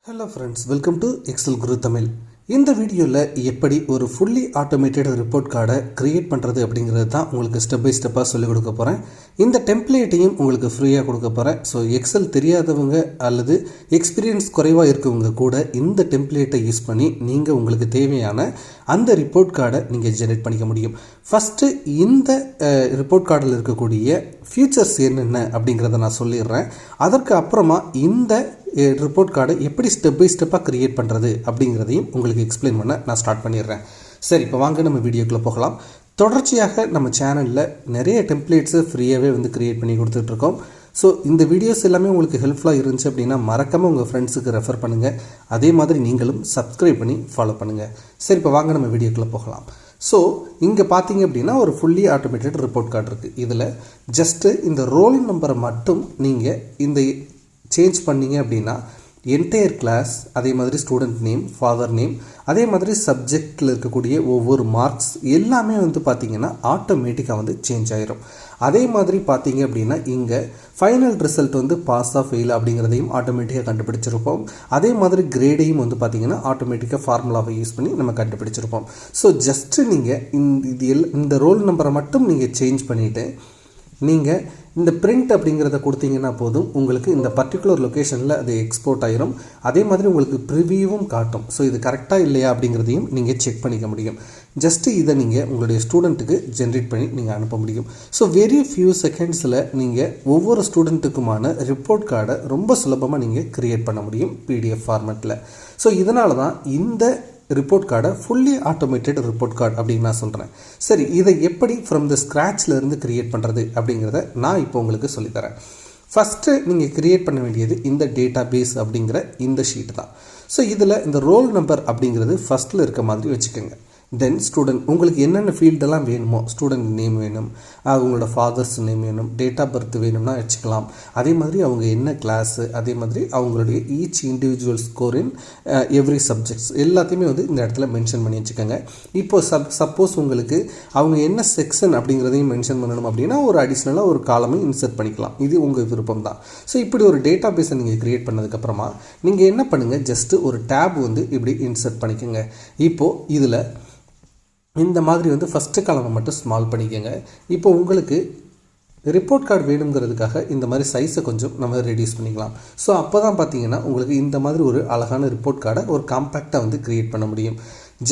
Hello friends, welcome to Excel Guru Tamil. இந்த வீடியோவில் எப்படி ஒரு ஃபுல்லி ஆட்டோமேட்டட் ரிப்போர்ட் கார்டை க்ரியேட் பண்ணுறது அப்படிங்கிறது தான் உங்களுக்கு ஸ்டெப் பை ஸ்டெப்பாக சொல்லிக் கொடுக்க போகிறேன். இந்த டெம்ப்ளேட்டையும் உங்களுக்கு ஃப்ரீயாக கொடுக்க போகிறேன். ஸோ எக்ஸல் தெரியாதவங்க அல்லது எக்ஸ்பீரியன்ஸ் குறைவாக இருக்கவங்க கூட இந்த டெம்ப்ளேட்டை யூஸ் பண்ணி நீங்கள் உங்களுக்கு தேவையான அந்த ரிப்போர்ட் கார்டை நீங்கள் ஜெனரேட் பண்ணிக்க முடியும். ஃபஸ்ட்டு இந்த ரிப்போர்ட் கார்டில் இருக்கக்கூடிய ஃபியூச்சர்ஸ் என்னென்ன அப்படிங்கிறத நான் சொல்லிடுறேன். அதற்கு அப்புறமா இந்த ரிப்போர்ட் கார்டை எப்படி ஸ்டெப் பை ஸ்டெப்பாக க்ரியேட் பண்ணுறது அப்படிங்கிறதையும் உங்களுக்கு எக்ஸ்பிளைன் பண்ண நான் ஸ்டார்ட் பண்ணிடுறேன். சரி, இப்போ வாங்க நம்ம வீடியோக்குள்ளே போகலாம். தொடர்ச்சியாக நம்ம சேனலில் நிறைய டெம்ப்ளேட்ஸை ஃப்ரீயாகவே க்ரியேட் பண்ணி கொடுத்துட்ருக்கோம். ஸோ இந்த வீடியோஸ் எல்லாமே உங்களுக்கு ஹெல்ப்ஃபுல்லாக இருந்துச்சு அப்படின்னா மறக்காமல் உங்கள் ஃப்ரெண்ட்ஸுக்கு ரெஃபர் பண்ணுங்கள். அதே மாதிரி நீங்களும் சப்ஸ்கிரைப் பண்ணி ஃபாலோ பண்ணுங்கள். சரி, இப்போ வாங்க நம்ம வீடியோக்குள்ளே போகலாம். ஸோ இங்கே பார்த்தீங்க அப்படின்னா ஒரு ஃபுல்லி ஆட்டோமேட்டட் ரிப்போர்ட் கார்டு இருக்குது. இதில் ஜஸ்ட்டு இந்த ரோல் நம்பரை மட்டும் நீங்கள் இந்த சேஞ்ச் பண்ணிங்க அப்படின்னா என்டையர் கிளாஸ், அதே மாதிரி ஸ்டூடெண்ட் நேம், ஃபாதர் நேம், அதே மாதிரி சப்ஜெக்டில் இருக்கக்கூடிய ஒவ்வொரு மார்க்ஸ் எல்லாமே பார்த்திங்கன்னா ஆட்டோமேட்டிக்காக சேஞ்ச் ஆகிரும். அதே மாதிரி பார்த்தீங்க அப்படின்னா இங்கே final result pass of fail அப்படிங்கிறதையும் ஆட்டோமேட்டிக்காக கண்டுபிடிச்சிருப்போம். அதே மாதிரி கிரேடையும் பார்த்திங்கன்னா ஆட்டோமேட்டிக்காக ஃபார்முலாவை யூஸ் பண்ணி நம்ம கண்டுபிடிச்சிருப்போம். ஸோ ஜஸ்ட்டு நீங்கள் இந்த ரோல் நம்பரை மட்டும் நீங்கள் சேஞ்ச் பண்ணிவிட்டு நீங்கள் இந்த பிரிண்ட் அப்படிங்கிறத கொடுத்தீங்கன்னா போதும், உங்களுக்கு இந்த பர்டிகுலர் லொக்கேஷனில் அது எக்ஸ்போர்ட் ஆகிரும். அதே மாதிரி உங்களுக்கு ப்ரிவியூவும் காட்டும். ஸோ இது கரெக்டாக இல்லையா அப்படிங்கிறதையும் நீங்கள் செக் பண்ணிக்க முடியும். ஜஸ்ட்டு இதை நீங்கள் உங்களுடைய ஸ்டூடெண்ட்டுக்கு ஜென்ரேட் பண்ணி நீங்கள் அனுப்ப முடியும். ஸோ வெரி ஃபியூ செகண்ட்ஸில் நீங்கள் ஒவ்வொரு ஸ்டூடெண்ட்டுக்குமான ரிப்போர்ட் கார்டை ரொம்ப சுலபமாக நீங்கள் க்ரியேட் பண்ண முடியும் PDF ஃபார்மேட்டில். ஸோ இதனால தான் இந்த ரிப்போர்ட் கார்டை ஃபுல்லி ஆட்டோமேட்டட் ரிப்போர்ட் கார்டு அப்படின்னு நான் சொல்கிறேன். சரி, இதை எப்படி ஃப்ரம் த ஸ்க்ராட்ச்லேருந்து க்ரியேட் பண்ணுறது அப்படிங்கிறத நான் இப்போ உங்களுக்கு சொல்லித்தரேன். ஃபஸ்ட்டு நீங்கள் க்ரியேட் பண்ண வேண்டியது இந்த டேட்டா பேஸ் அப்படிங்கிற இந்த ஷீட் தான். ஸோ இதில் இந்த ரோல் நம்பர் அப்படிங்கிறது ஃபஸ்ட்டில் இருக்க மாதிரி வச்சுக்கோங்க. தென் ஸ்டூடெண்ட், உங்களுக்கு என்னென்ன ஃபீல்டெல்லாம் வேணுமோ, ஸ்டூடெண்ட் நேம் வேணும், அவங்களோட ஃபாதர்ஸ் நேம் வேணும், டேட் ஆஃப் பர்த் வேணும்னா வச்சுக்கலாம். அதே மாதிரி அவங்க என்ன கிளாஸு, அதே மாதிரி அவங்களுடைய each individual score in every subjects எல்லாத்தையுமே இந்த இடத்துல மென்ஷன் பண்ணி வச்சுக்கோங்க. இப்போது சப்போஸ் உங்களுக்கு அவங்க என்ன செக்ஷன் அப்படிங்கிறதையும் மென்ஷன் பண்ணணும் அப்படின்னா ஒரு அடிஷ்னலாக ஒரு காலமும் இன்சர்ட் பண்ணிக்கலாம். இது உங்கள் விருப்பம் தான். ஸோ இப்படி ஒரு டேட்டா பேஸை நீங்கள் க்ரியேட் பண்ணதுக்கப்புறமா நீங்கள் என்ன பண்ணுங்கள், ஜஸ்ட்டு ஒரு டேப் இப்படி இன்சர்ட் பண்ணிக்கோங்க. இப்போது இதில் இந்த மாதிரி ஃபஸ்ட்டு காலமை மட்டும் ஸ்மால் பண்ணிக்கோங்க. இப்போ உங்களுக்கு ரிப்போர்ட் கார்டு வேணுங்கிறதுக்காக இந்த மாதிரி சைஸை கொஞ்சம் நம்ம ரெடியூஸ் பண்ணிக்கலாம். ஸோ அப்போ தான் பார்த்தீங்கன்னா உங்களுக்கு இந்த மாதிரி ஒரு அழகான ரிப்போர்ட் கார்டை ஒரு காம்பேக்டாக க்ரியேட் பண்ண முடியும்.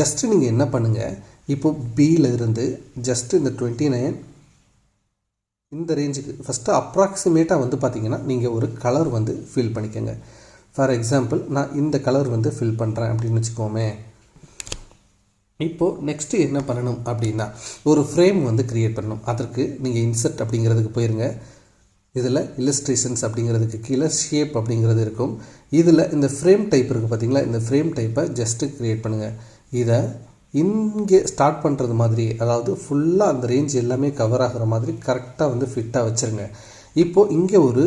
ஜஸ்ட்டு நீங்கள் என்ன பண்ணுங்கள், இப்போது பியில் இருந்து ஜஸ்ட்டு இந்த 29 இந்த ரேஞ்சுக்கு ஃபஸ்ட்டு அப்ராக்சிமேட்டாக பார்த்தீங்கன்னா நீங்கள் ஒரு கலர் ஃபில் பண்ணிக்கோங்க. ஃபார் எக்ஸாம்பிள் நான் இந்த கலர் ஃபில் பண்ணுறேன் அப்படின்னு வச்சுக்கோமே. இப்போது நெக்ஸ்ட்டு என்ன பண்ணணும் அப்படின்னா ஒரு ஃப்ரேம் க்ரியேட் பண்ணணும். அதற்கு நீங்கள் இன்சர்ட் அப்படிங்கிறதுக்கு போயிருங்க. இதில் இல்லஸ்ட்ரேஷன்ஸ் அப்படிங்கிறதுக்கு கீழே ஷேப் அப்படிங்கிறது இருக்கும். இதில் இந்த ஃப்ரேம் டைப் இருக்குது பார்த்தீங்களா, இந்த ஃப்ரேம் டைப்பை ஜஸ்ட்டு க்ரியேட் பண்ணுங்கள். இதை இங்கே ஸ்டார்ட் பண்ணுறது மாதிரி, அதாவது ஃபுல்லாக அந்த ரேஞ்ச் எல்லாமே கவர் ஆகிற மாதிரி கரெக்டாக ஃபிட்டாக வச்சுருங்க. இப்போது இங்கே ஒரு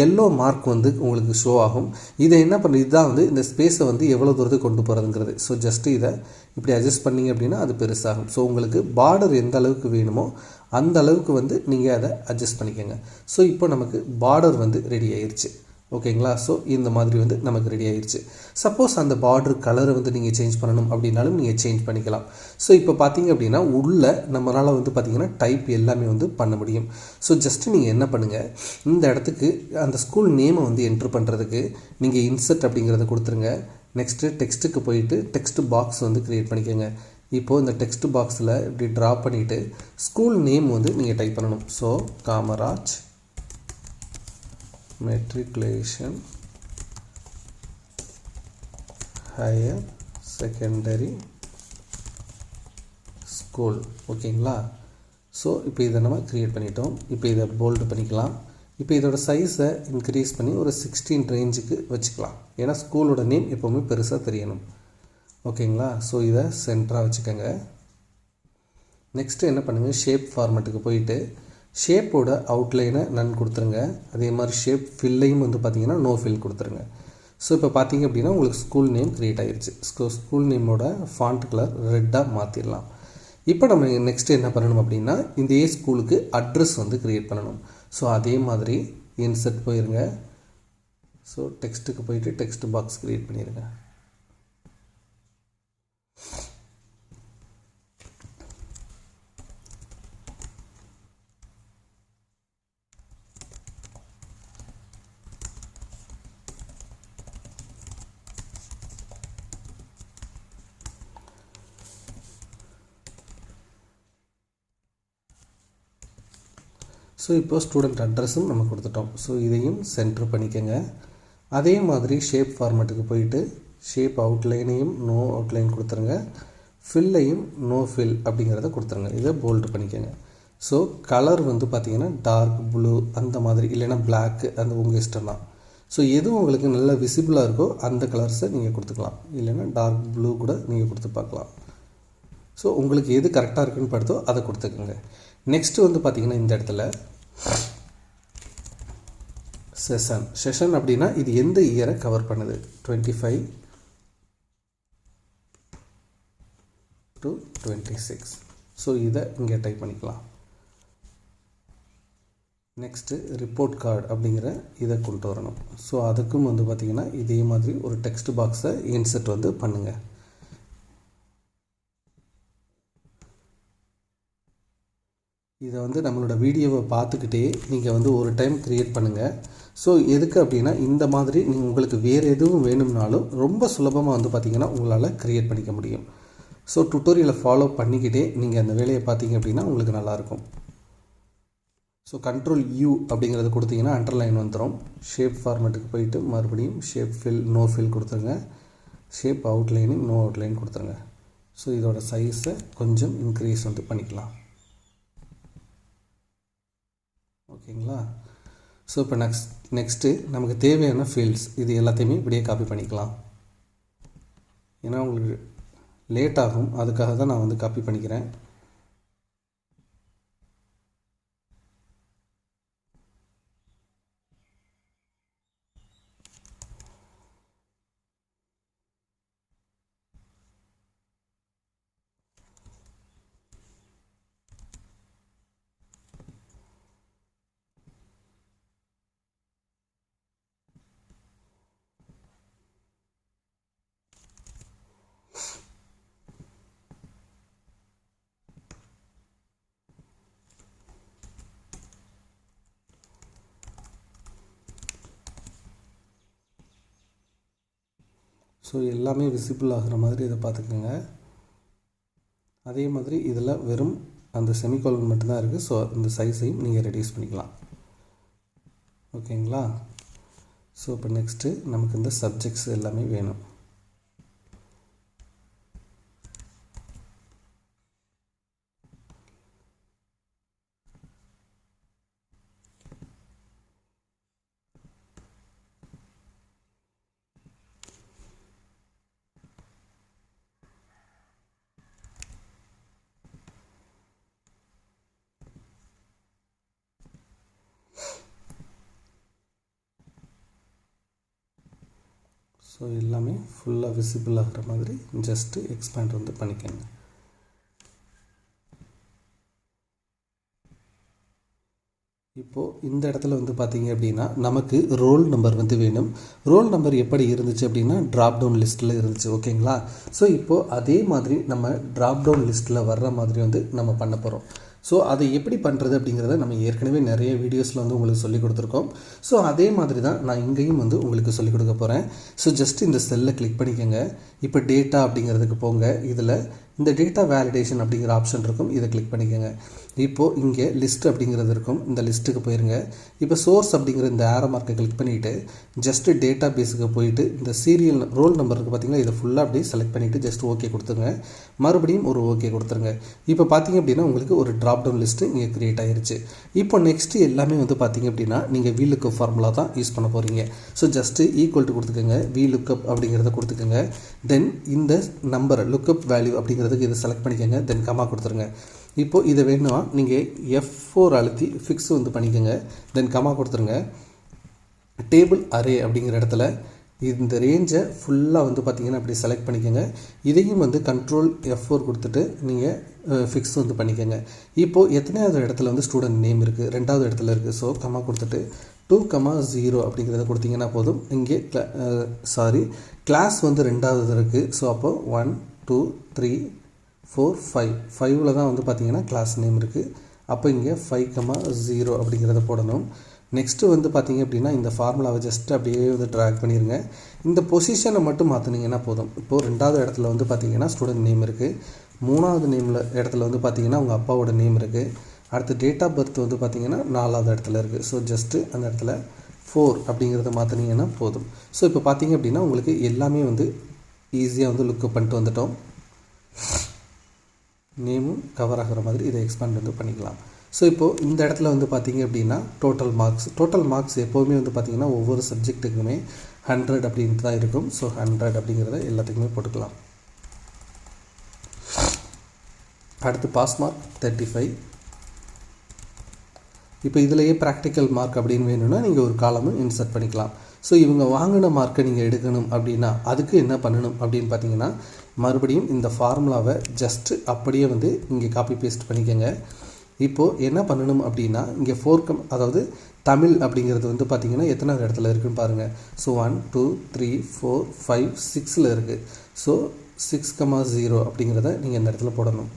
எல்லோ மார்க் உங்களுக்கு ஷோ ஆகும். இதை என்ன பண்ணுறது, இதுதான் இந்த ஸ்பேஸை எவ்வளோ தூரத்துக்கு கொண்டு போகிறதுங்கிறது. ஸோ ஜஸ்ட்டு இதை இப்படி அட்ஜஸ்ட் பண்ணிங்க அப்படின்னா அது பெருசாகும். ஸோ உங்களுக்கு பார்டர் எந்த அளவுக்கு வேணுமோ அந்த அளவுக்கு நீங்கள் அதை அட்ஜஸ்ட் பண்ணிக்கோங்க. ஸோ இப்போ நமக்கு பார்டர் ரெடி ஆயிடுச்சு. ஓகேங்களா? ஸோ இந்த மாதிரி நமக்கு ரெடி ஆயிடுச்சு. சப்போஸ் அந்த பார்டர் கலரை நீங்கள் சேஞ்ச் பண்ணணும் அப்படின்னாலும் நீங்கள் சேஞ்ச் பண்ணிக்கலாம். ஸோ இப்போ பார்த்தீங்க அப்படின்னா உள்ளே நம்மளால் பார்த்தீங்கன்னா டைப் எல்லாமே பண்ண முடியும். ஸோ ஜஸ்ட்டு நீங்கள் என்ன பண்ணுங்கள், இந்த இடத்துக்கு அந்த ஸ்கூல் நேமை என்ட்ரு பண்ணுறதுக்கு நீங்கள் இன்சர்ட் அப்படிங்கிறத கொடுத்துருங்க. நெக்ஸ்ட்டு டெக்ஸ்ட்டுக்கு போயிட்டு டெக்ஸ்ட் பாக்ஸ் க்ரியேட் பண்ணிக்கோங்க. இப்போது இந்த டெக்ஸ்ட் பாக்ஸில் இப்படி ட்ரா பண்ணிவிட்டு ஸ்கூல் நேம் நீங்கள் டைப் பண்ணணும். So Kamaraj matriculation higher secondary school. ஓகேங்களா? ஸோ இப்போ இதை நம்ம க்ரியேட் பண்ணிட்டோம். இப்போ இதை போல்டு பண்ணிக்கலாம். இப்போ இதோட சைஸை இன்க்ரீஸ் பண்ணி ஒரு 16 ரேஞ்சுக்கு வச்சுக்கலாம். ஏன்னா ஸ்கூலோட நேம் எப்போவுமே பெருசாக தெரியணும். ஓகேங்களா? ஸோ இதை சென்டராக வச்சுக்கோங்க. நெக்ஸ்ட்டு என்ன பண்ணுங்கள், ஷேப் ஃபார்மேட்டுக்கு போயிட்டு ஷேப்போட அவுட்லைனை நன் கொடுத்துருங்க. அதே மாதிரி ஷேப் ஃபில்லையும் பார்த்தீங்கன்னா நோ ஃபில் கொடுத்துருங்க. ஸோ இப்போ பார்த்தீங்க அப்படின்னா உங்களுக்கு ஸ்கூல் நேம் க்ரியேட் ஆகிடுச்சு. ஸ்கூல் நேமோட ஃபாண்ட் கலர் ரெட்டாக மாற்றிடலாம். இப்போ நம்ம நெக்ஸ்ட்டு என்ன பண்ணணும் அப்படின்னா இந்த ஸ்கூலுக்கு அட்ரஸ் க்ரியேட் பண்ணணும். ஸோ அதே மாதிரி இன்சர்ட் போயிருங்க. ஸோ டெக்ஸ்ட்டுக்கு போயிட்டு டெக்ஸ்ட் பாக்ஸ் க்ரியேட் பண்ணிடுங்க. ஸோ இப்போ ஸ்டூடெண்ட் அட்ரஸும் நம்ம கொடுத்துட்டோம். ஸோ இதையும் சென்டர் பண்ணிக்கோங்க. அதே மாதிரி ஷேப் ஃபார்மேட்டுக்கு போயிட்டு ஷேப் அவுட்லைனையும் நோ அவுட்லைன் கொடுத்துருங்க, ஃபில்லையும் நோ ஃபில் அப்படிங்கிறத கொடுத்துருங்க. இதை போல்டு பண்ணிக்கோங்க. ஸோ கலர் வந்து பார்த்திங்கன்னா டார்க் ப்ளூ அந்த மாதிரி, இல்லைன்னா பிளாக்கு, அந்த உங்கள் இஷ்டம் தான். ஸோ எதுவும் உங்களுக்கு நல்லா விசிபிளாக இருக்கோ அந்த கலர்ஸை நீங்கள் கொடுத்துக்கலாம், இல்லைன்னா டார்க் ப்ளூ கூட நீங்கள் கொடுத்து பார்க்கலாம். ஸோ உங்களுக்கு எது கரெக்டாக இருக்குன்னு படுத்தோ அதை கொடுத்துக்கோங்க. நெக்ஸ்ட்டு வந்து பார்த்திங்கன்னா இந்த இடத்துல செஷன் அப்படின்னா இது எந்த இயரை கவர் பண்ணுது, 25 to 26. ஸோ இதை இங்கே டைப் பண்ணிக்கலாம். நெக்ஸ்ட்டு ரிப்போர்ட் கார்டு அப்படிங்கிற இதை கொண்டு வரணும். ஸோ அதுக்கும் வந்து பார்த்திங்கன்னா இதே மாதிரி ஒரு டெக்ஸ்ட் பாக்ஸை இன்சர்ட் வந்து பண்ணுங்கள். இதை வந்து நம்மளோட வீடியோவை பார்த்துக்கிட்டே நீங்கள் வந்து ஒரு டைம் க்ரியேட் பண்ணுங்கள். ஸோ எதுக்கு அப்படின்னா இந்த மாதிரி நீங்கள் உங்களுக்கு வேறு எதுவும் வேணும்னாலும் ரொம்ப சுலபமாக வந்து பார்த்திங்கன்னா உங்களால் க்ரியேட் பண்ணிக்க முடியும். ஸோ டுட்டோரியலை ஃபாலோ பண்ணிக்கிட்டே நீங்கள் அந்த வேலையை பார்த்தீங்க அப்படின்னா உங்களுக்கு நல்லாயிருக்கும். ஸோ Ctrl U அப்படிங்கிறது கொடுத்தீங்கன்னா அண்டர்லைன் வந்துடும். ஷேப் ஃபார்மேட்டுக்கு போயிட்டு மறுபடியும் ஷேப் ஃபில் நோ ஃபில் கொடுத்துருங்க, ஷேப் அவுட்லைனிங் நோ அவுட்லைன் கொடுத்துருங்க. ஸோ இதோட சைஸை கொஞ்சம் இன்க்ரீஸ் வந்து பண்ணிக்கலாம். ஓகேங்களா? ஸோ இப்போ நெக்ஸ்ட்டு நமக்கு தேவையான ஃபீல்ட்ஸ் இது எல்லாத்தையுமே இப்படியே காப்பி பண்ணிக்கலாம். ஏன்னா உங்களுக்கு லேட் ஆகும், அதுக்காக தான் நான் வந்து காப்பி பண்ணிக்கிறேன். ஸோ எல்லாமே விசிபிள் ஆகிற மாதிரி இதை பார்த்துக்கோங்க. அதே மாதிரி இதில் வெறும் அந்த செமிகோலன் மட்டும்தான் இருக்குது. ஸோ இந்த சைஸையும் நீங்கள் ரெடியூஸ் பண்ணிக்கலாம். ஓகேங்களா? ஸோ இப்போ நெக்ஸ்ட்டு நமக்கு இந்த சப்ஜெக்ட்ஸ் எல்லாமே வேணும். ஸோ எல்லாமே ஃபுல்லாக விசிபிள் ஆகிற மாதிரி ஜஸ்ட்டு எக்ஸ்பேண்ட் வந்து பண்ணிக்கோங்க. இப்போது இந்த இடத்துல வந்து பார்த்திங்க அப்படின்னா நமக்கு ரோல் நம்பர் வந்து வேணும். ரோல் நம்பர் எப்படி இருந்துச்சு அப்படின்னா ட்ராப் டவுன் லிஸ்ட்டில் இருந்துச்சு. ஓகேங்களா? ஸோ இப்போது அதே மாதிரி நம்ம ட்ராப் டவுன் லிஸ்ட்டில் வர்ற மாதிரி வந்து நம்ம பண்ண போகிறோம். ஸோ அதை எப்படி பண்ணுறது அப்படிங்கிறத நம்ம ஏற்கனவே நிறைய வீடியோஸில் வந்து உங்களுக்கு சொல்லிக் கொடுத்துருக்கோம். ஸோ அதே மாதிரி தான் நான் இங்கேயும் வந்து உங்களுக்கு சொல்லிக் கொடுக்க போகிறேன். ஸோ ஜஸ்ட் இந்த செல்லை கிளிக் பண்ணிக்கோங்க. இப்போ டேட்டா அப்படிங்கிறதுக்கு போங்க. இதில் இந்த டேட்டா வேலிடேஷன் அப்படிங்கிற ஆப்ஷன் இருக்கும், இதை கிளிக் பண்ணிக்கோங்க. இப்போது இங்கே லிஸ்ட் அப்படிங்கிறது இருக்கும், இந்த லிஸ்ட்டுக்கு போயிருங்க. இப்போ சோர்ஸ் அப்படிங்கிற இந்த ஆரோ மார்க்கை கிளிக் பண்ணிவிட்டு ஜஸ்ட்டு டேட்டா பேஸுக்கு போயிட்டு இந்த சீரியல் ரோல் நம்பர் இருக்குது பார்த்திங்கன்னா, இதை ஃபுல்லாக அப்படியே செலக்ட் பண்ணிவிட்டு ஜஸ்ட் ஓகே கொடுத்துருங்க. மறுபடியும் ஒரு ஓகே கொடுத்துருங்க. இப்போ பார்த்திங்க அப்படின்னா உங்களுக்கு ஒரு ட்ராப் டவுன் லிஸ்ட்டு இங்கே க்ரியேட் ஆகிருச்சு. இப்போ நெக்ஸ்ட்டு எல்லாமே வந்து பார்த்திங்க அப்படின்னா நீங்கள் VLOOKUP ஃபார்முலா தான் யூஸ் பண்ண போகிறீங்க. ஸோ ஜஸ்ட்டு ஈக்குவல் டு கொடுத்துக்கோங்க, VLOOKUP அப்படிங்கிறத கொடுத்துக்கோங்க. தென் இந்த நம்பர் லுக்கப் வேல்யூ அப்படிங்கிறதுக்கு இதை செலக்ட் பண்ணிக்கோங்க. தென் கமா கொடுத்துருங்க. இப்போது இதை வேணும்னா நீங்கள் F4 அழுத்தி ஃபிக்ஸ் வந்து பண்ணிக்கோங்க. தென் கமா கொடுத்துருங்க. டேபிள் அரே அப்படிங்கிற இடத்துல இந்த ரேஞ்சை ஃபுல்லாக வந்து பார்த்திங்கன்னா அப்படி செலக்ட் பண்ணிக்கோங்க. இதையும் வந்து Ctrl F4 கொடுத்துட்டு நீங்கள் ஃபிக்ஸ் வந்து பண்ணிக்கோங்க. இப்போது எத்தனையாவது இடத்துல வந்து ஸ்டூடெண்ட் நேம் இருக்குது, ரெண்டாவது இடத்துல இருக்குது. ஸோ கமா கொடுத்துட்டு 2,0 அப்படிங்கிறத கொடுத்தீங்கன்னா போதும். இங்கே கிளாஸ் வந்து ரெண்டாவது இருக்குது. ஸோ அப்போ 1 2 3 4 5 5ல் தான் வந்து பார்த்திங்கன்னா கிளாஸ் நேம் இருக்குது. அப்போ இங்கே 5,0 அப்படிங்கிறத போடணும். நெக்ஸ்ட்டு வந்து பார்த்திங்க அப்படின்னா இந்த ஃபார்முலாவை ஜஸ்ட் அப்படியே வந்து ட்ராக் பண்ணிடுங்க. இந்த பொசிஷனை மட்டும் மாற்றினீங்கன்னா போதும். இப்போது ரெண்டாவது இடத்துல வந்து பார்த்திங்கன்னா ஸ்டூடெண்ட் நேம் இருக்குது. மூணாவது இடத்துல வந்து பார்த்திங்கன்னா உங்கள் அப்பாவோட நேம் இருக்குது. அடுத்து டேட் ஆஃப் பர்த் வந்து பார்த்திங்கன்னா 4வது இடத்துல இருக்குது. ஸோ ஜஸ்ட்டு அந்த இடத்துல 4 அப்படிங்கிறத மாற்றினீங்கன்னா போதும். ஸோ இப்போ பார்த்திங்க அப்படின்னா உங்களுக்கு எல்லாமே வந்து ஈஸியாக வந்து லுக்கப் பண்ணிட்டு வந்துட்டோம். நேமும் கவர் ஆகிற மாதிரி இதை எக்ஸ்பேண்ட் வந்து பண்ணிக்கலாம். ஸோ இப்போது இந்த இடத்துல வந்து பார்த்திங்க அப்படின்னா டோட்டல் மார்க்ஸ் எப்போவுமே வந்து பார்த்திங்கன்னா ஒவ்வொரு சப்ஜெக்ட்டுக்குமே 100 அப்படின்ட்டு தான் இருக்கும். ஸோ 100 அப்படிங்கிறத எல்லாத்துக்குமே போட்டுக்கலாம். அடுத்து பாஸ் மார்க் 35. இப்போ இதிலேயே ப்ராக்டிக்கல் மார்க் அப்படின்னு வேணும்னா நீங்கள் ஒரு காலமும் இன்சர்ட் பண்ணிக்கலாம். ஸோ இவங்க வாங்கின மார்க்கை நீங்கள் எடுக்கணும் அப்படின்னா அதுக்கு என்ன பண்ணணும் அப்படின்னு பார்த்தீங்கன்னா மறுபடியும் இந்த ஃபார்முலாவை ஜஸ்ட்டு அப்படியே வந்து இங்கே காப்பி பேஸ்ட் பண்ணிக்கோங்க. இப்போது என்ன பண்ணணும் அப்படின்னா இங்கே அதாவது தமிழ் அப்படிங்கிறது வந்து பார்த்திங்கன்னா எத்தனாவது இடத்துல இருக்குதுன்னு பாருங்கள். ஸோ 1 2 3 4 5 6ல் இருக்குது. ஸோ 6,0 அப்படிங்கிறத நீங்கள் இந்த இடத்துல போடணும்.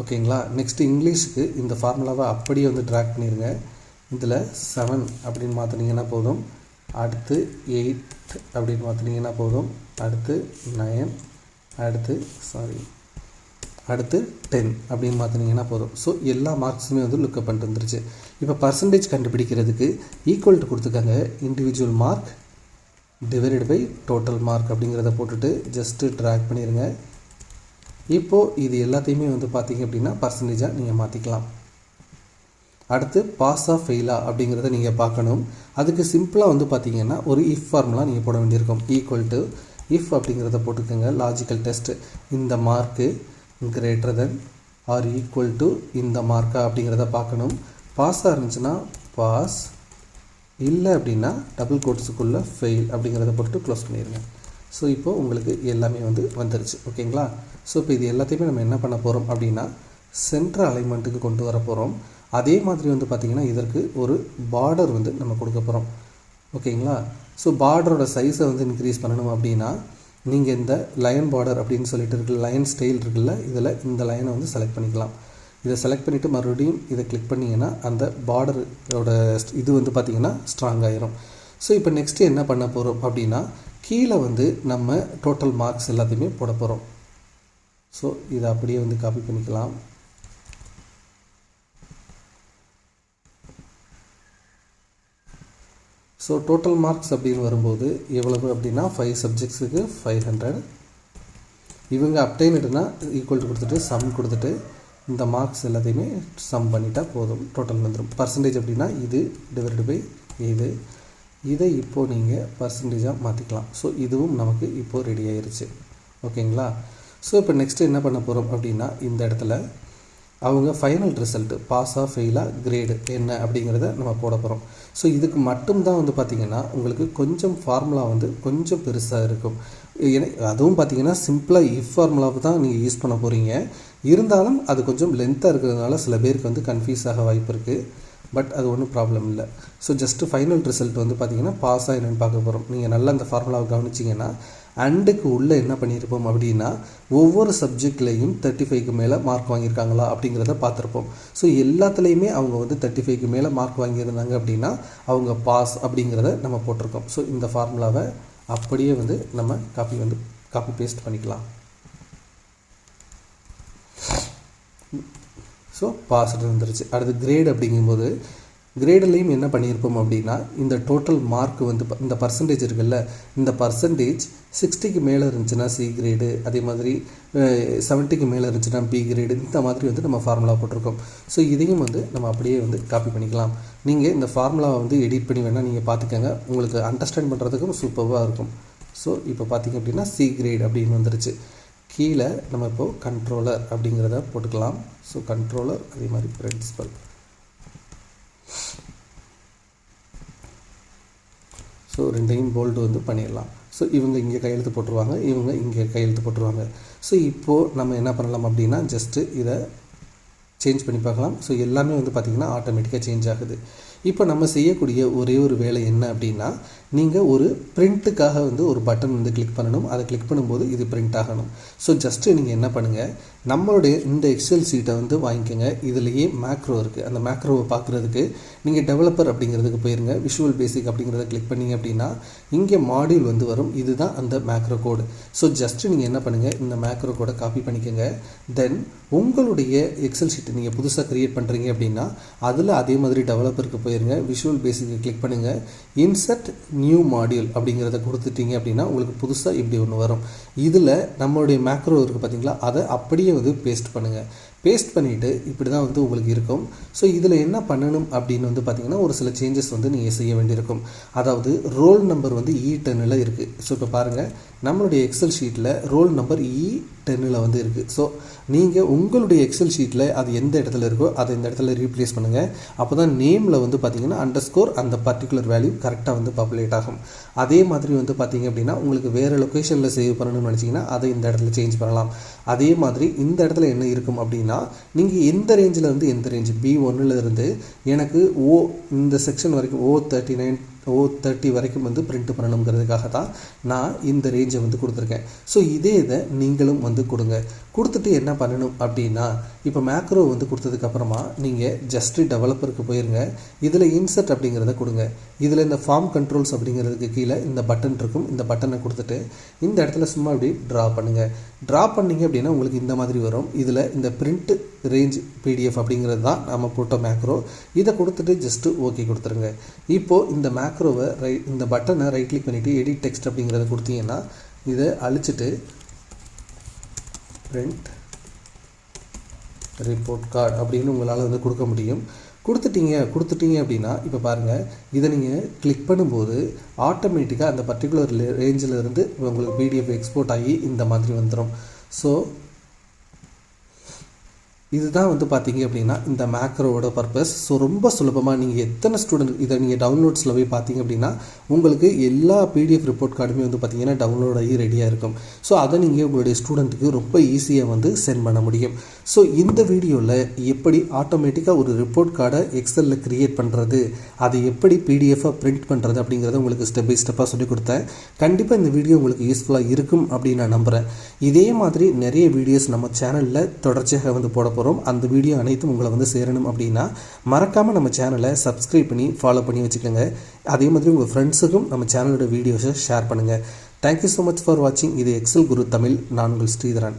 ஓகேங்களா. நெக்ஸ்ட்டு இங்கிலீஷுக்கு இந்த ஃபார்முலாவை அப்படியே வந்து ட்ராக் பண்ணிடுங்க. இதில் 7 அப்படின்னு மாற்றினீங்கன்னா போதும். அடுத்து 8 அப்படின்னு மாற்றினீங்கன்னா போதும். அடுத்து 9 அடுத்து 10 அப்படின்னு மாற்றினீங்கன்னா போதும். ஸோ எல்லா மார்க்ஸுமே வந்து லுக்கப் பண்ணிட்டு வந்துருச்சு. இப்போ பர்சன்டேஜ் கண்டுபிடிக்கிறதுக்கு ஈக்குவல் டு கொடுத்துக்காங்க. Individual mark divided by total mark அப்படிங்கிறத போட்டுட்டு ஜஸ்ட்டு ட்ராக் பண்ணிடுங்க. இப்போது இது எல்லாத்தையுமே வந்து பார்த்திங்க அப்படின்னா பர்சன்டேஜாக நீங்கள் மாற்றிக்கலாம். அடுத்து பாஸா ஃபெயிலா அப்படிங்கிறத நீங்கள் பார்க்கணும். அதுக்கு சிம்பிளாக வந்து பார்த்திங்கன்னா ஒரு இஃப் ஃபார்முலா நீங்கள் போட வேண்டியிருக்கும். ஈக்குவல் டு இஃப் அப்படிங்கிறத போட்டுக்கோங்க. லாஜிக்கல் டெஸ்ட் இந்த mark greater than or equal to இந்த மார்க்கா அப்படிங்கிறத பார்க்கணும். பாஸாக இருந்துச்சுன்னா பாஸ், இல்லை அப்படின்னா டபுள் கோட்ஸுக்குள்ளே ஃபெயில் அப்படிங்கிறத போட்டு க்ளோஸ் பண்ணிடுங்க. ஸோ இப்போது உங்களுக்கு எல்லாமே வந்து வந்துருச்சு. ஓகேங்களா. ஸோ இப்போ இது எல்லாத்தையுமே நம்ம என்ன பண்ண போகிறோம் அப்படின்னா சென்டர் அலைன்மெண்ட்டுக்கு கொண்டு வர போகிறோம். அதே மாதிரி வந்து பார்த்திங்கன்னா இதற்கு ஒரு பார்டர் வந்து நம்ம கொடுக்க போகிறோம். ஓகேங்களா. ஸோ பார்டரோட சைஸை வந்து இன்க்ரீஸ் பண்ணணும் அப்படின்னா நீங்கள் இந்த லைன் பார்டர் அப்படின்னு சொல்லிட்டு இருக்கு, லைன் ஸ்டைல் இருக்குல்ல, இதில் இந்த லைனை வந்து செலக்ட் பண்ணிக்கலாம். இதை செலக்ட் பண்ணிவிட்டு மறுபடியும் இதை கிளிக் பண்ணிங்கன்னா அந்த பார்டரோட இது வந்து பார்த்திங்கன்னா ஸ்ட்ராங் ஆகிரும். ஸோ இப்போ நெக்ஸ்ட்டு என்ன பண்ண போகிறோம் அப்படின்னா கீழே வந்து நம்ம டோட்டல் மார்க்ஸ் எல்லாத்தையுமே போட போகிறோம். ஸோ இதை அப்படியே வந்து காப்பி பண்ணிக்கலாம். ஸோ டோட்டல் மார்க்ஸ் அப்படின்னு வரும்போது எவ்வளவு அப்படின்னா 5 சப்ஜெக்ட்ஸுக்கு 500. இவங்க அப்டைனடுனா ஈக்குவல் டு கொடுத்துட்டு சம் கொடுத்துட்டு இந்த மார்க்ஸ் எல்லாத்தையுமே சம் பண்ணிட்டால் போதும், டோட்டல் வந்துடும். பர்சன்டேஜ் அப்படின்னா இது டிவைடட் பை இதை இப்போது நீங்கள் பர்சன்டேஜாக மாற்றிக்கலாம். ஸோ இதுவும் நமக்கு இப்போது ரெடி ஆயிடுச்சு. ஓகேங்களா. ஸோ இப்போ நெக்ஸ்ட்டு என்ன பண்ண போகிறோம் அப்படின்னா இந்த இடத்துல அவங்க ஃபைனல் ரிசல்ட்டு பாஸாக ஃபெயிலாக கிரேடு என்ன அப்படிங்கிறத நம்ம போட போகிறோம். ஸோ இதுக்கு மட்டும்தான் வந்து பார்த்திங்கன்னா உங்களுக்கு கொஞ்சம் ஃபார்முலா வந்து கொஞ்சம் பெருசாக இருக்கும். அதுவும் பார்த்திங்கன்னா சிம்பிளாக இஃப் ஃபார்முலாவை தான் நீங்கள் யூஸ் பண்ண போகிறீங்க. இருந்தாலும் அது கொஞ்சம் லென்த்தாக இருக்கிறதுனால சில பேருக்கு வந்து கன்ஃபியூஸ் ஆக வாய்ப்பு இருக்குது. பட் அது ஒன்றும் ப்ராப்ளம் இல்லை. ஸோ ஜஸ்ட்டு ஃபைனல் ரிசல்ட் வந்து பார்த்திங்கன்னா பாஸாக என்னென்னு பார்க்க போகிறோம். நீங்கள் நல்லா அந்த ஃபார்முலாவை கவனிச்சிங்கன்னா அண்டுக்கு உள்ளே என்ன பண்ணியிருப்போம் அப்படின்னா ஒவ்வொரு சப்ஜெக்ட்லேயும் 35க்கு மேலே மார்க் வாங்கியிருக்காங்களா அப்படிங்கிறத பார்த்துருப்போம். ஸோ எல்லாத்துலேயுமே அவங்க வந்து 35க்கு மேலே மார்க் வாங்கியிருந்தாங்க அப்படின்னா அவங்க பாஸ் அப்படிங்கிறத நம்ம போட்டிருக்கோம். ஸோ இந்த ஃபார்முலாவை அப்படியே வந்து நம்ம காப்பி பேஸ்ட் பண்ணிக்கலாம். ஸோ பாஸ்ட்டு வந்துருச்சு. அடுத்து கிரேட் அப்படிங்கும்போது கிரேட்லேயும் என்ன பண்ணியிருப்போம் அப்படின்னா இந்த டோட்டல் மார்க் வந்து இந்த பர்சன்டேஜ் இருக்குல்ல, இந்த பர்சன்டேஜ் 60க்கு மேலே இருந்துச்சுன்னா சி கிரேடு, அதே மாதிரி 70க்கு மேலே இருந்துச்சுன்னா பி கிரேடு, இந்த மாதிரி வந்து நம்ம ஃபார்முலா போட்டிருக்கோம். ஸோ இதையும் வந்து நம்ம அப்படியே வந்து காப்பி பண்ணிக்கலாம். நீங்கள் இந்த ஃபார்முலாவை வந்து எடிட் பண்ணி வேணால் நீங்கள் பார்த்துக்கோங்க, உங்களுக்கு அண்டர்ஸ்டாண்ட் பண்ணுறதுக்கும் சூப்பராக இருக்கும். ஸோ இப்போ பார்த்திங்க அப்படின்னா சி கிரேட் அப்படின்னு வந்துருச்சு. கீழே நம்ம இப்போது கண்ட்ரோலர் அப்படிங்கிறத போட்டுக்கலாம். ஸோ கண்ட்ரோலர் அதே மாதிரி பிரின்சிபல். ஸோ ரெண்டையும் போல்டு வந்து பண்ணிடலாம். ஸோ இவங்க இங்கே கையெழுத்து போட்டுருவாங்க, இவங்க இங்கே கையெழுத்து போட்டுருவாங்க. ஸோ இப்போது நம்ம என்ன பண்ணலாம் அப்படின்னா ஜஸ்ட்டு இதை சேஞ்ச் பண்ணி பார்க்கலாம். ஸோ எல்லாமே வந்து பார்த்திங்கன்னா ஆட்டோமேட்டிக்காக சேஞ்ச் ஆகுது. இப்போ நம்ம செய்யக்கூடிய ஒரே ஒரு வேலை என்ன அப்படின்னா, நீங்கள் ஒரு பிரிண்ட்டுக்காக வந்து ஒரு பட்டன் வந்து கிளிக் பண்ணணும். அதை கிளிக் பண்ணும்போது இது பிரிண்ட் ஆகணும். ஸோ ஜஸ்ட்டு நீங்கள் என்ன பண்ணுங்கள், நம்மளுடைய இந்த எக்ஸல் சீட்டை வந்து வாங்கிக்கோங்க. இதுலேயே மேக்ரோ இருக்குது. அந்த மேக்ரோவை பார்க்குறதுக்கு நீங்கள் டெவலப்பர் அப்படிங்கிறதுக்கு போயிருங்க. விஷுவல் பேசிக் அப்படிங்கிறத கிளிக் பண்ணிங்க அப்படின்னா இங்கே மாடியூல் வந்து வரும். இதுதான் அந்த மேக்ரோ கோடு. ஸோ ஜஸ்ட்டு நீங்கள் என்ன பண்ணுங்கள், இந்த மேக்ரோ கோடை காப்பி பண்ணிக்கோங்க. தென் உங்களுடைய எக்ஸல் ஷீட்டை நீங்கள் புதுசாக க்ரியேட் பண்ணுறீங்க அப்படின்னா அதில் அதே மாதிரி டெவலப்பருக்கு போயிருங்க. விஷுவல் பேசிக்கை கிளிக் பண்ணுங்கள். இன்சர்ட் நியூ மாடியூல் அப்படிங்கிறத கொடுத்துட்டீங்க அப்படின்னா உங்களுக்கு புதுசாக இப்படி ஒன்று வரும். இதில் நம்மளுடைய மேக்ரோ இருக்குது பார்த்தீங்களா, அதை அப்படியே வந்து பேஸ்ட் பண்ணுங்கள். பேஸ்ட் பண்ணிவிட்டு இப்படி தான் வந்து உங்களுக்கு இருக்கும். ஸோ இதில் என்ன பண்ணணும் அப்படின்னு வந்து பார்த்திங்கன்னா ஒரு சில சேஞ்சஸ் வந்து நீங்கள் செய்ய வேண்டியிருக்கும். அதாவது ரோல் நம்பர் வந்து E10 இருக்குது. ஸோ இப்போ பாருங்கள், நம்மளுடைய எக்ஸல் ஷீட்டில் ரோல் நம்பர் E10 வந்து இருக்குது. ஸோ நீங்கள் உங்களுடைய எக்ஸல் ஷீட்டில் அது எந்த இடத்துல இருக்கோ அதை இந்த இடத்துல ரீப்ளேஸ் பண்ணுங்கள். அப்போ தான் நேமில் வந்து பார்த்திங்கன்னா அண்டர்ஸ்கோர் அந்த பர்டிகுலர் வேல்யூ கரெக்டாக வந்து பாப்புலேட் ஆகும். அதே மாதிரி வந்து பார்த்திங்க அப்படின்னா உங்களுக்கு வேறு லொக்கேஷனில் சேவ் பண்ணணும்னு நினச்சிங்கன்னா அதை இந்த இடத்துல சேஞ்ச் பண்ணலாம். அதே மாதிரி இந்த இடத்துல என்ன இருக்கும் அப்படின்னா, நீங்கள் எந்த ரேஞ்சில் இருந்து எந்த ரேஞ்சு B1 இருந்து எனக்கு இந்த செக்ஷன் வரைக்கும் O30 வரைக்கும் வந்து பிரிண்ட் பண்ணணுங்கிறதுக்காக தான் நான் இந்த ரேஞ்சை வந்து கொடுத்துருக்கேன். ஸோ இதை நீங்களும் வந்து கொடுத்துட்டு என்ன பண்ணணும் அப்படின்னா, இப்போ மேக்ரோ வந்து கொடுத்ததுக்கப்புறமா நீங்கள் ஜஸ்ட்டு டெவலப்பருக்கு போயிருங்க. இதில் இன்சர்ட் அப்படிங்கிறத கொடுங்க. இதில் இந்த ஃபார்ம் கண்ட்ரோல்ஸ் அப்படிங்கிறதுக்கு கீழே இந்த பட்டன் இருக்கும். இந்த பட்டனை கொடுத்துட்டு இந்த இடத்துல சும்மா இப்படி ட்ரா பண்ணுங்கள். ட்ரா பண்ணிங்க அப்படின்னா உங்களுக்கு இந்த மாதிரி வரும். இதில் இந்த பிரிண்ட் ரேஞ்ச் PDF அப்படிங்கிறது தான் நம்ம போட்ட மேக்ரோ. இதை கொடுத்துட்டு ஜஸ்ட்டு ஓகே கொடுத்துருங்க. இப்போது இந்த மேக்ரோவை இந்த பட்டனை ரைட் கிளிக் பண்ணிவிட்டு எடிட் டெக்ஸ்ட் அப்படிங்கிறத கொடுத்தீங்கன்னா இதை அழிச்சிட்டு பிரிண்ட் ரிப்போர்ட் கார்டு அப்படின்னு உங்களால் வந்து கொடுக்க முடியும். கொடுத்துட்டீங்க அப்படின்னா இப்போ பாருங்கள், இதை நீங்கள் கிளிக் பண்ணும்போது ஆட்டோமேட்டிக்காக அந்த பர்டிகுலர் ரேஞ்சில் இருந்து உங்களுக்கு PDF எக்ஸ்போர்ட் ஆகி இந்த மாதிரி வந்துடும். ஸோ இதுதான் வந்து பார்த்தீங்க அப்படின்னா இந்த மேக்ரோவோட பர்பஸ். ஸோ ரொம்ப சுலபமாக நீங்கள் எத்தனை ஸ்டூடெண்ட் இதை நீங்கள் டவுன்லோட்ஸில் போய் பார்த்தீங்க அப்படின்னா உங்களுக்கு எல்லா PDF ரிப்போர்ட் கார்டுமே வந்து பார்த்தீங்கன்னா டவுன்லோட் ஆகி ரெடியாக இருக்கும். ஸோ அதை நீங்கள் உங்களுடைய ஸ்டூடெண்ட்டுக்கு ரொம்ப ஈஸியாக வந்து சென்ட் பண்ண முடியும். ஸோ இந்த வீடியோவில் எப்படி ஆட்டோமேட்டிக்காக ஒரு ரிப்போர்ட் கார்டை எக்ஸலில் க்ரியேட் பண்ணுறது, அதை எப்படி PDF-ஆக பிரிண்ட் பண்ணுறது அப்படிங்கிறத உங்களுக்கு ஸ்டெப் பை ஸ்டெப்பாக சொல்லிக் கொடுத்தேன். கண்டிப்பாக இந்த வீடியோ உங்களுக்கு யூஸ்ஃபுல்லாக இருக்கும் அப்படின்னு நான் நம்புகிறேன். இதே மாதிரி நிறைய வீடியோஸ் நம்ம சேனலில் தொடர்ச்சியாக வந்து போட போகிறோம். அந்த வீடியோ அனைத்தும் உங்களை வந்து சேரணும் அப்படின்னா மறக்காமல் நம்ம சேனலை சப்ஸ்கிரைப் பண்ணி ஃபாலோ பண்ணி வச்சுக்கோங்க. அதே மாதிரி உங்கள் ஃப்ரெண்ட்ஸுக்கும் நம்ம சேனலோட வீடியோஸை ஷேர் பண்ணுங்கள். தேங்க்யூ ஸோ மச் ஃபார் வாட்சிங். இது எக்ஸல் குரு தமிழ். நான் உங்கள் ஸ்ரீதரன்.